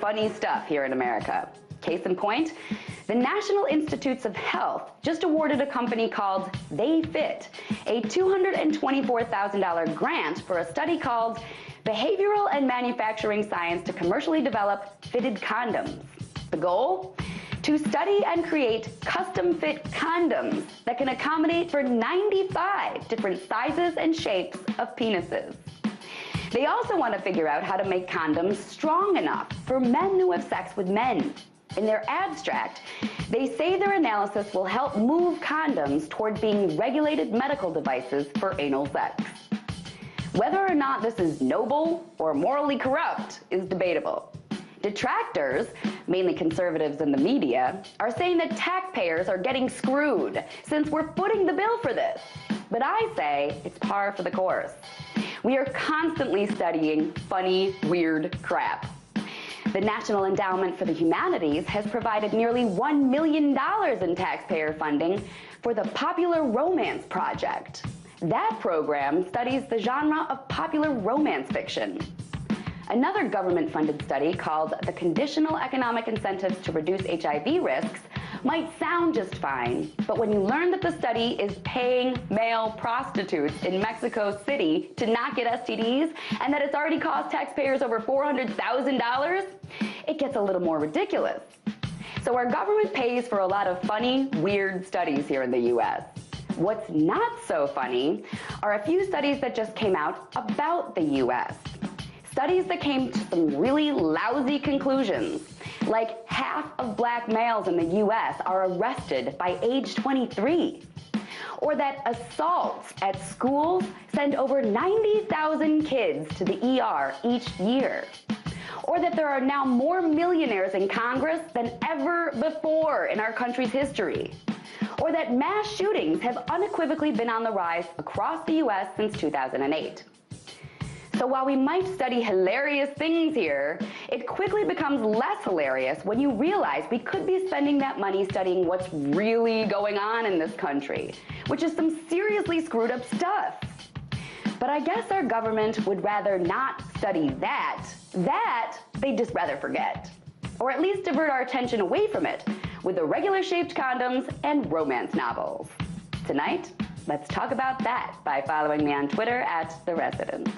funny stuff here in America. Case in point, the National Institutes of Health just awarded a company called TheyFit a $224,000 grant for a study called Behavioral and Manufacturing Science to Commercially Develop Fitted Condoms. The goal? To study and create custom-fit condoms that can accommodate for 95 different sizes and shapes of penises. They also want to figure out how to make condoms strong enough for men who have sex with men. In their abstract, they say their analysis will help move condoms toward being regulated medical devices for anal sex. Whether or not this is noble or morally corrupt is debatable. Detractors, mainly conservatives in the media, are saying that taxpayers are getting screwed since we're footing the bill for this. But I say it's par for the course. We are constantly studying funny, weird crap. The National Endowment for the Humanities has provided nearly $1 million in taxpayer funding for the Popular Romance Project. That program studies the genre of popular romance fiction. Another government-funded study called The Conditional Economic Incentives to Reduce HIV Risks might sound just fine, but when you learn that the study is paying male prostitutes in Mexico City to not get STDs, and that it's already cost taxpayers over $400,000, it gets a little more ridiculous. So our government pays for a lot of funny, weird studies here in the US. What's not so funny are a few studies that just came out about the US. Studies that came to some really lousy conclusions, like half of black males in the US are arrested by age 23, or that assaults at schools send over 90,000 kids to the ER each year, or that there are now more millionaires in Congress than ever before in our country's history, or that mass shootings have unequivocally been on the rise across the US since 2008. So while we might study hilarious things here, it quickly becomes less hilarious when you realize we could be spending that money studying what's really going on in this country, which is some seriously screwed up stuff. But I guess our government would rather not study that. That they'd just rather forget. Or at least divert our attention away from it with the regular shaped condoms and romance novels. Tonight, let's talk about that by following me on Twitter @TheResident.